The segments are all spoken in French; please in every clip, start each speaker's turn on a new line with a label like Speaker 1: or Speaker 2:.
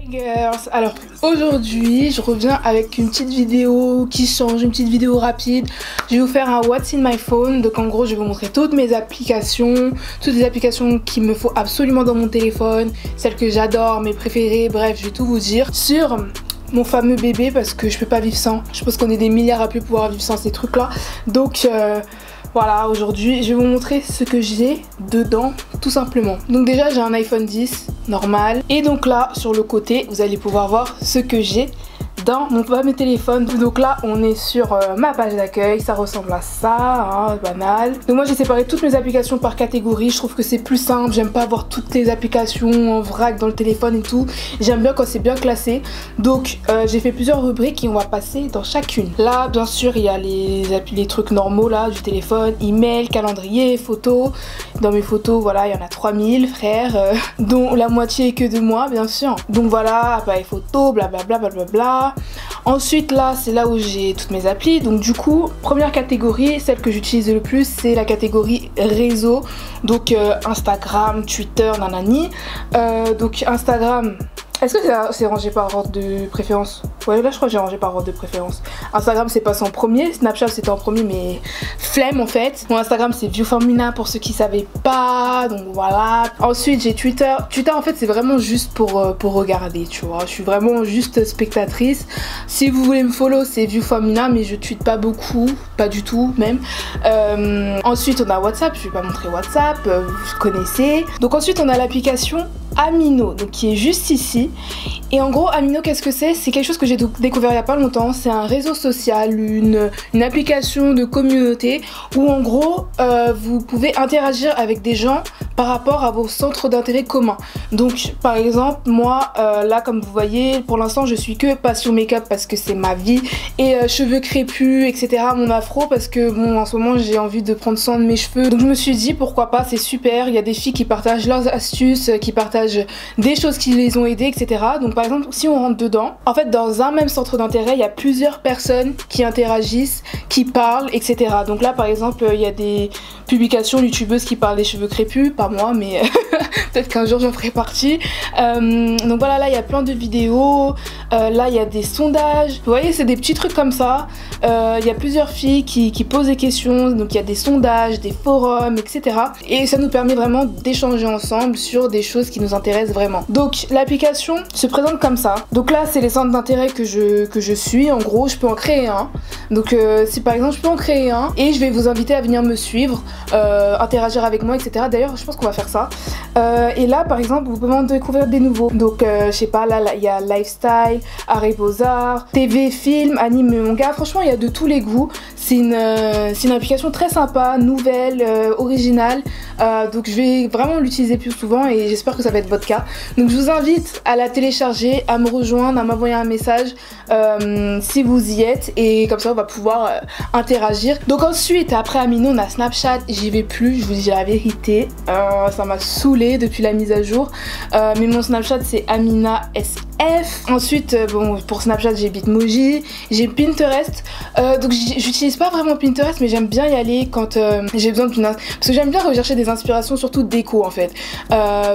Speaker 1: Hey girls, alors aujourd'hui je reviens avec une petite vidéo qui change, une petite vidéo rapide. Je vais vous faire un What's in my phone, donc en gros je vais vous montrer toutes mes applications, toutes les applications qu'il me faut absolument dans mon téléphone, celles que j'adore, mes préférées, bref je vais tout vous dire sur mon fameux bébé parce que je peux pas vivre sans. Je pense qu'on est des milliards à plus pouvoir vivre sans ces trucs là, donc voilà, aujourd'hui je vais vous montrer ce que j'ai dedans tout simplement. Donc déjà j'ai un iPhone 10 normal et donc là sur le côté vous allez pouvoir voir ce que j'ai dans mon fameux téléphone. Donc là on est sur ma page d'accueil, ça ressemble à ça, hein, banal. Donc moi j'ai séparé toutes mes applications par catégorie, je trouve que c'est plus simple, j'aime pas avoir toutes les applications en vrac dans le téléphone et tout. J'aime bien quand c'est bien classé. Donc j'ai fait plusieurs rubriques et on va passer dans chacune. Là bien sûr il y a les trucs normaux là du téléphone, email, calendrier, photos. Dans mes photos voilà il y en a 3000 frères, dont la moitié est que de moi bien sûr. Donc voilà, appareil photo, blablabla blablabla. Ensuite là c'est là où j'ai toutes mes applis, donc du coup première catégorie, celle que j'utilise le plus c'est la catégorie réseau, donc Instagram, Twitter, nanani. Donc Instagram, est-ce que c'est rangé par ordre de préférence? Ouais là je crois que j'ai rangé par ordre de préférence. Instagram c'est passé en premier, Snapchat c'était en premier mais flemme en fait. Mon Instagram c'est Viewformina pour ceux qui savaient pas, donc voilà. Ensuite j'ai Twitter. Twitter en fait c'est vraiment juste pour regarder, tu vois. Je suis vraiment juste spectatrice. Si vous voulez me follow c'est Viewformina mais je tweete pas beaucoup, pas du tout même. Ensuite on a WhatsApp, je vais pas montrer WhatsApp, vous connaissez. Donc ensuite on a l'application Amino, donc qui est juste ici. Et en gros Amino qu'est-ce que c'est? C'est quelque chose que j'ai découvert il y a pas longtemps. C'est un réseau social, une application de communauté où en gros vous pouvez interagir avec des gens par rapport à vos centres d'intérêt communs. Donc par exemple moi là comme vous voyez pour l'instant je suis que passion make-up parce que c'est ma vie, et cheveux crépus etc, mon afro parce que bon en ce moment j'ai envie de prendre soin de mes cheveux, donc je me suis dit pourquoi pas, c'est super. Il y a des filles qui partagent leurs astuces, qui partagent des choses qui les ont aidées etc. Donc par exemple si on rentre dedans, en fait dans un même centre d'intérêt il y a plusieurs personnes qui interagissent, qui parlent etc. Donc là par exemple il y a des publications youtubeuses qui parlent des cheveux crépus, pas moi mais peut-être qu'un jour j'en ferai partie. Donc voilà, là il y a plein de vidéos, là il y a des sondages, vous voyez c'est des petits trucs comme ça. Il y a plusieurs filles qui posent des questions, donc il y a des sondages, des forums etc. Et ça nous permet vraiment d'échanger ensemble sur des choses qui nous intéressent vraiment. Donc l'application se présente comme ça. Donc là c'est les centres d'intérêt que je suis, en gros je peux en créer un. Donc si par exemple je peux en créer un et je vais vous inviter à venir me suivre, interagir avec moi etc. D'ailleurs je pense qu'on va faire ça. Et là par exemple vous pouvez en découvrir des nouveaux. Donc je sais pas, là il y a lifestyle, art et beaux-arts, TV, film, anime et manga. Franchement il y a de tous les goûts. C'est une application très sympa, nouvelle, originale. Donc je vais vraiment l'utiliser plus souvent et j'espère que ça va être votre cas. Donc je vous invite à la télécharger, à me rejoindre, à m'envoyer un message si vous y êtes, et comme ça on va pouvoir interagir. Donc ensuite après Amino on a Snapchat, j'y vais plus, je vous dis la vérité, ça m'a saoulée depuis la mise à jour, mais mon Snapchat c'est Amina SF. Ensuite bon pour Snapchat j'ai Bitmoji, j'ai Pinterest. Donc j'utilise pas vraiment Pinterest mais j'aime bien y aller quand j'ai besoin parce que j'aime bien rechercher des inspirations, surtout déco en fait.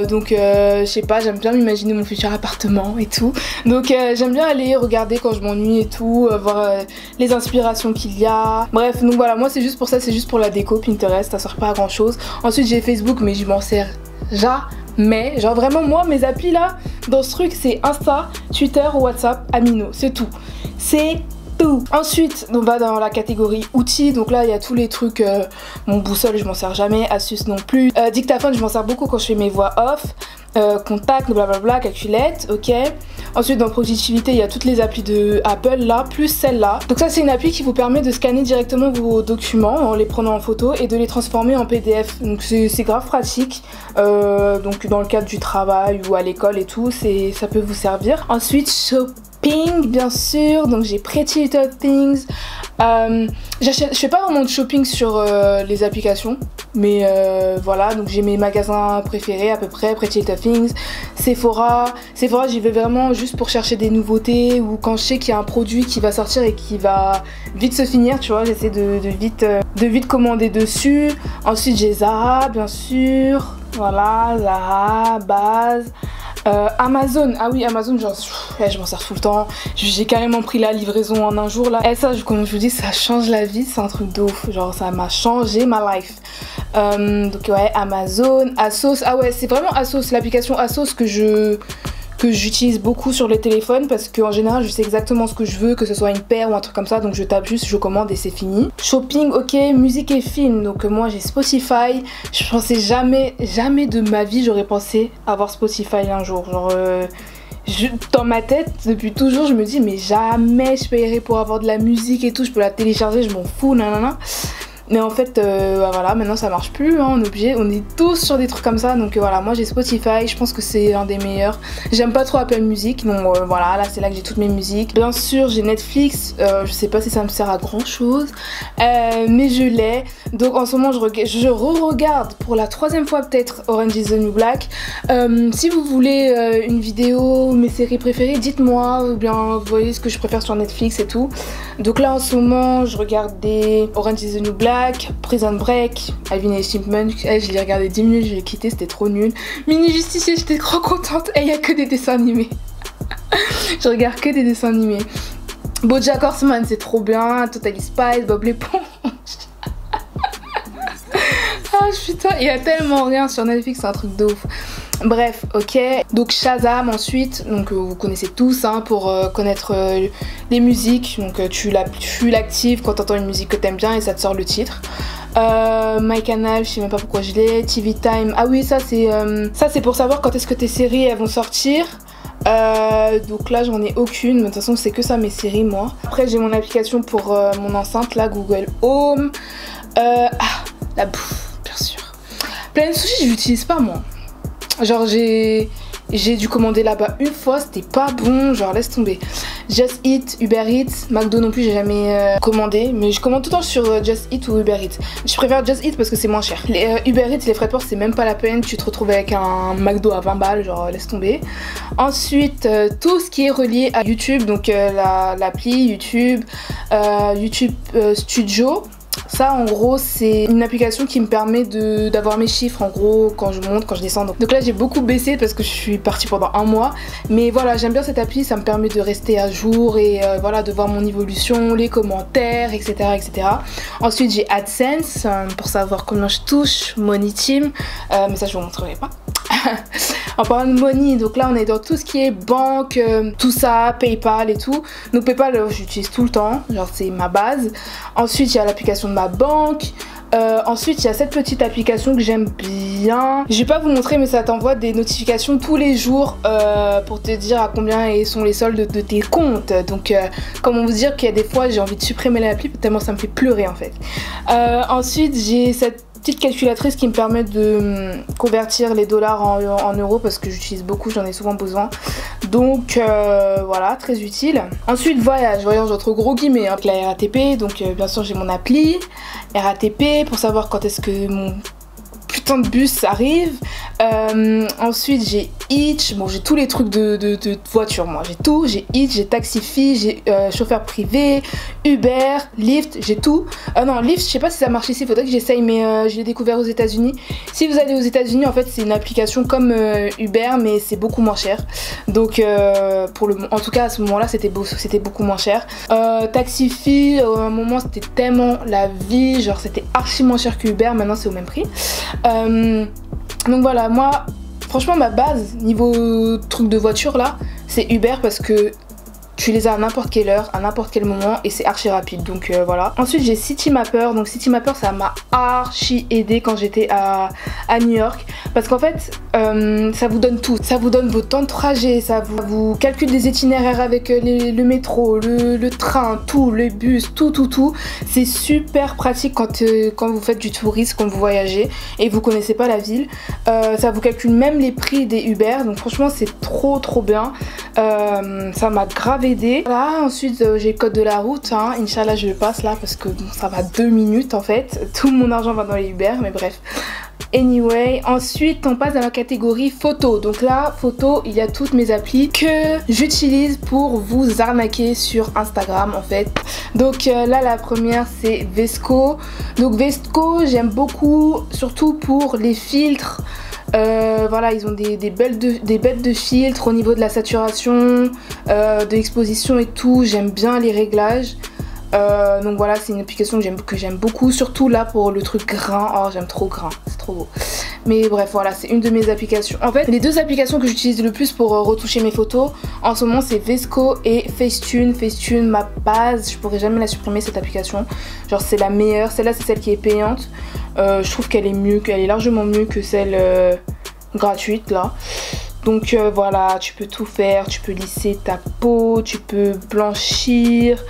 Speaker 1: Donc je sais pas, j'aime bien m'imaginer mon futur appartement et tout, donc j'aime bien aller regarder quand je m'ennuie et tout, voir les inspirations qu'il y a. Bref donc voilà, moi c'est juste pour ça, c'est juste pour la déco. Pinterest ça sert pas à grand chose. Ensuite j'ai Facebook mais je m'en sers jamais, genre vraiment moi mes applis là dans ce truc c'est Insta, Twitter, WhatsApp, Amino, c'est tout, c'est tout. Ensuite on va dans la catégorie outils, donc là il y a tous les trucs, mon boussole je m'en sers jamais, astuce non plus, dictaphone je m'en sers beaucoup quand je fais mes voix off, contact, blablabla, calculette, ok. Ensuite dans productivité il y a toutes les applis de Apple là, plus celle-là. Donc ça c'est une appli qui vous permet de scanner directement vos documents en les prenant en photo et de les transformer en PDF. Donc c'est grave pratique, donc dans le cadre du travail ou à l'école et tout, ça peut vous servir. Ensuite shopping bien sûr, donc j'ai Pretty Little Things. Je fais pas vraiment de shopping sur les applications, mais voilà, donc j'ai mes magasins préférés à peu près, Pretty Little Things, Sephora j'y vais vraiment juste pour chercher des nouveautés, ou quand je sais qu'il y a un produit qui va sortir et qui va vite se finir, tu vois, j'essaie de vite commander dessus. Ensuite j'ai Zara bien sûr, voilà, Zara, base. Amazon, ah oui Amazon genre ouais, je m'en sers tout le temps. J'ai carrément pris la livraison en un jour là. Et ça comme je vous dis ça change la vie, c'est un truc de ouf. Genre ça m'a changé ma life. Donc ouais Amazon, Asos, ah ouais c'est vraiment Asos, l'application Asos que j'utilise beaucoup sur le téléphone parce qu'en général je sais exactement ce que je veux, que ce soit une paire ou un truc comme ça, donc je tape juste, je commande et c'est fini. Shopping, ok, musique et film, donc moi j'ai Spotify. Je pensais jamais de ma vie j'aurais pensé avoir Spotify un jour, genre dans ma tête depuis toujours je me dis mais jamais je paierai pour avoir de la musique et tout, je peux la télécharger, je m'en fous, nanana. Mais en fait, bah voilà, maintenant ça marche plus, hein, on est obligé, on est tous sur des trucs comme ça. Donc voilà, moi j'ai Spotify, je pense que c'est un des meilleurs. J'aime pas trop Apple Music, donc voilà, là c'est là que j'ai toutes mes musiques. Bien sûr, j'ai Netflix, je sais pas si ça me sert à grand chose, mais je l'ai. Donc en ce moment, je re-regarde pour la 3e fois peut-être Orange is the New Black. Si vous voulez une vidéo, mes séries préférées, dites-moi, ou bien vous voyez ce que je préfère sur Netflix et tout. Donc là en ce moment, je regarde des Orange is the New Black, Prison Break, Alvin et Chipmunk, je l'ai regardé 10 minutes, je l'ai quitté, c'était trop nul. Mini Justicier, j'étais trop contente, et il y a que des dessins animés. Je regarde que des dessins animés. BoJack Horseman, c'est trop bien, Totally Spies, Bob l'éponge. Ah putain, il y a tellement rien sur Netflix, c'est un truc de ouf. Bref, ok. Donc Shazam ensuite, donc vous connaissez tous hein, pour connaître les musiques. Donc tu l'actives quand t'entends une musique que t'aimes bien et ça te sort le titre. My Canal, je sais même pas pourquoi je l'ai. TV Time, ah oui ça c'est pour savoir quand est-ce que tes séries elles vont sortir. Donc là j'en ai aucune, mais de toute façon c'est que ça mes séries moi. Après j'ai mon application pour mon enceinte là, Google Home. La bouffe, bien sûr. Planet Sushi je l'utilise pas moi. Genre j'ai dû commander là-bas une fois, c'était pas bon, genre laisse tomber. Just Eat, Uber Eats, McDo non plus j'ai jamais commandé, mais je commande tout le temps sur Just Eat ou Uber Eats. Je préfère Just Eat parce que c'est moins cher. Les Uber Eats, les frais de port c'est même pas la peine, tu te retrouves avec un McDo à 20 balles, genre laisse tomber. Ensuite tout ce qui est relié à YouTube, donc l'appli YouTube, YouTube Studio. Ça en gros c'est une application qui me permet d'avoir mes chiffres en gros quand je monte, quand je descends. Donc là j'ai beaucoup baissé parce que je suis partie pendant un mois. Mais voilà j'aime bien cette appli, ça me permet de rester à jour et voilà de voir mon évolution, les commentaires etc. etc. Ensuite j'ai AdSense pour savoir combien je touche, Money Team, mais ça je vous montrerai pas. En parlant de money, donc là on est dans tout ce qui est banque, tout ça, PayPal et tout. Donc PayPal j'utilise tout le temps, genre c'est ma base. Ensuite il y a l'application de ma banque. Ensuite il y a cette petite application que j'aime bien. Je vais pas vous montrer mais ça t'envoie des notifications tous les jours pour te dire à combien sont les soldes de tes comptes. Donc comment vous dire qu'il y a des fois j'ai envie de supprimer l'appli tellement ça me fait pleurer en fait. Ensuite j'ai cette petite calculatrice qui me permet de convertir les dollars en euros parce que j'utilise beaucoup, j'en ai souvent besoin. Donc voilà, très utile. Ensuite voyage entre gros guillemets, hein, avec la RATP, donc bien sûr j'ai mon appli RATP pour savoir quand est-ce que mon putain de bus arrive. Ensuite j'ai Hitch, bon j'ai tous les trucs de voiture moi, j'ai tout, j'ai Hitch, j'ai Taxify, j'ai chauffeur privé, Uber, Lyft, j'ai tout. Non Lyft je sais pas si ça marche ici, faudrait que j'essaye mais je l'ai découvert aux États-Unis. Si vous allez aux États-Unis en fait c'est une application comme Uber mais c'est beaucoup moins cher. Donc en tout cas à ce moment là c'était beaucoup moins cher. Taxify à un moment c'était tellement la vie, genre c'était archi moins cher que Uber, maintenant c'est au même prix. Donc voilà, moi franchement ma base niveau truc de voiture là c'est Uber parce que tu les as à n'importe quelle heure, à n'importe quel moment et c'est archi rapide donc voilà. Ensuite j'ai Citymapper, donc Citymapper ça m'a archi aidé quand j'étais à New York parce qu'en fait ça vous donne tout, ça vous donne vos temps de trajet, ça vous calcule des itinéraires avec le métro, le train, tout, le bus, tout. C'est super pratique quand vous faites du tourisme, quand vous voyagez et vous connaissez pas la ville. Ça vous calcule même les prix des Uber, donc franchement c'est trop bien. Ça m'a grave aidé. Voilà, ensuite j'ai le code de la route, hein. Inch'Allah je le passe là parce que bon, ça va 2 minutes en fait. Tout mon argent va dans les Uber, mais bref. Anyway, ensuite on passe dans la catégorie photo. Donc là, photo, il y a toutes mes applis que j'utilise pour vous arnaquer sur Instagram en fait. Donc là la première c'est Vesco. Donc Vesco j'aime beaucoup surtout pour les filtres. Voilà, ils ont des bêtes de filtres au niveau de la saturation, de l'exposition et tout. J'aime bien les réglages. Donc voilà, c'est une application que j'aime beaucoup, surtout là pour le truc grain. Oh, j'aime trop grain, c'est trop beau. Mais bref, voilà, c'est une de mes applications. En fait, les deux applications que j'utilise le plus pour retoucher mes photos en ce moment, c'est VSCO et Facetune. Facetune, ma base, je pourrais jamais la supprimer cette application. Genre, c'est la meilleure. Celle-là, c'est celle qui est payante. Je trouve qu'elle est mieux, qu'elle est largement mieux que celle gratuite là. Donc voilà, tu peux tout faire. Tu peux lisser ta peau, tu peux blanchir.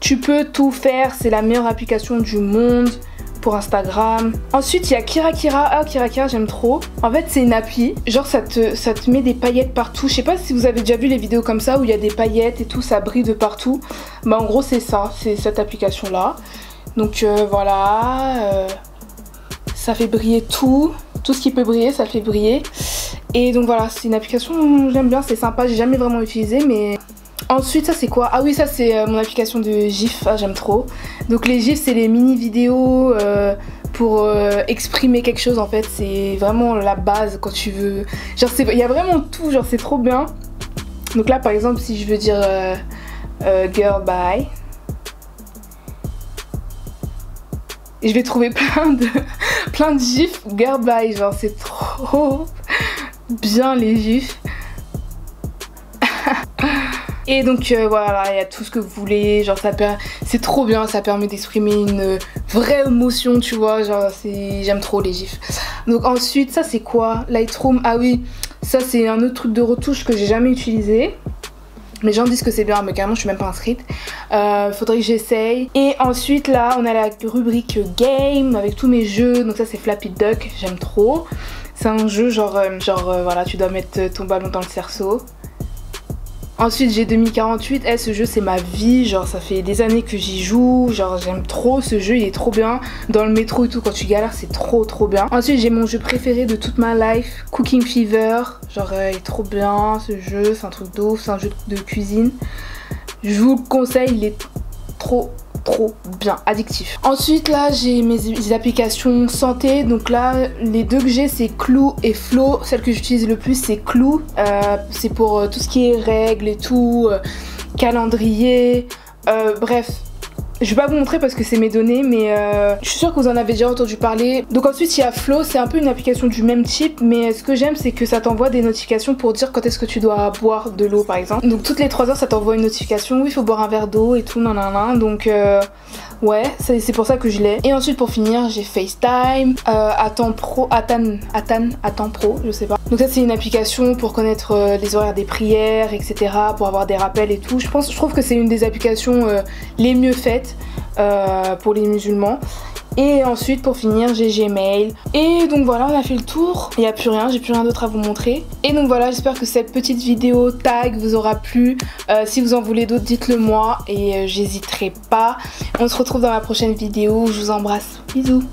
Speaker 1: Tu peux tout faire, c'est la meilleure application du monde pour Instagram. Ensuite, il y a Kirakira. Ah, Kirakira, j'aime trop. En fait, c'est une appli. Genre, ça te met des paillettes partout. Je sais pas si vous avez déjà vu les vidéos comme ça où il y a des paillettes et tout, ça brille de partout. Bah, en gros, c'est ça. C'est cette application-là. Donc, voilà. Ça fait briller tout. Tout ce qui peut briller, ça le fait briller. Et donc, voilà, c'est une application que j'aime bien. C'est sympa. J'ai jamais vraiment utilisé, mais... Ensuite, ça c'est quoi? Ah oui, ça c'est mon application de GIF, ah, j'aime trop. Donc les GIFs, c'est les mini vidéos pour exprimer quelque chose en fait. C'est vraiment la base quand tu veux. Genre il y a vraiment tout, genre c'est trop bien. Donc là par exemple, si je veux dire girl bye, et je vais trouver plein de GIFs girl bye, genre c'est trop bien les GIFs. Et donc voilà, il y a tout ce que vous voulez, genre c'est trop bien, ça permet d'exprimer une vraie émotion, tu vois, genre j'aime trop les gifs. Donc ensuite, ça c'est quoi? Lightroom, ah oui, ça c'est un autre truc de retouche que j'ai jamais utilisé. Les gens disent que c'est bien, mais carrément je suis même pas inscrite. Faudrait que j'essaye. Et ensuite là, on a la rubrique game avec tous mes jeux, donc ça c'est Flappy Duck, j'aime trop. C'est un jeu genre voilà, tu dois mettre ton ballon dans le cerceau. Ensuite j'ai 2048, ce jeu c'est ma vie, genre ça fait des années que j'y joue, genre j'aime trop ce jeu, il est trop bien. Dans le métro et tout, quand tu galères c'est trop bien. Ensuite j'ai mon jeu préféré de toute ma life, Cooking Fever, genre il est trop bien ce jeu, c'est un truc d'ouf, c'est un jeu de cuisine. Je vous le conseille, il est trop bien, addictif. Ensuite là j'ai mes applications santé, donc là les deux que j'ai c'est Clue et Flow. Celle que j'utilise le plus c'est Clue, c'est pour tout ce qui est règles et tout, calendrier, bref. Je vais pas vous montrer parce que c'est mes données, mais je suis sûre que vous en avez déjà entendu parler. Donc ensuite il y a Flow, c'est un peu une application du même type, mais ce que j'aime c'est que ça t'envoie des notifications pour dire quand est-ce que tu dois boire de l'eau par exemple. Donc toutes les 3 heures ça t'envoie une notification, oui il faut boire un verre d'eau et tout, nanana. Donc ouais, c'est pour ça que je l'ai. Et ensuite pour finir j'ai FaceTime, Atan Pro, je sais pas. Donc ça c'est une application pour connaître les horaires des prières, etc. Pour avoir des rappels et tout. Je trouve que c'est une des applications les mieux faites pour les musulmans. Et ensuite pour finir j'ai Gmail. Et donc voilà, on a fait le tour. Il n'y a plus rien, j'ai plus rien d'autre à vous montrer. Et donc voilà, j'espère que cette petite vidéo tag vous aura plu. Si vous en voulez d'autres, dites-le moi et j'hésiterai pas. On se retrouve dans la prochaine vidéo. Je vous embrasse. Bisous.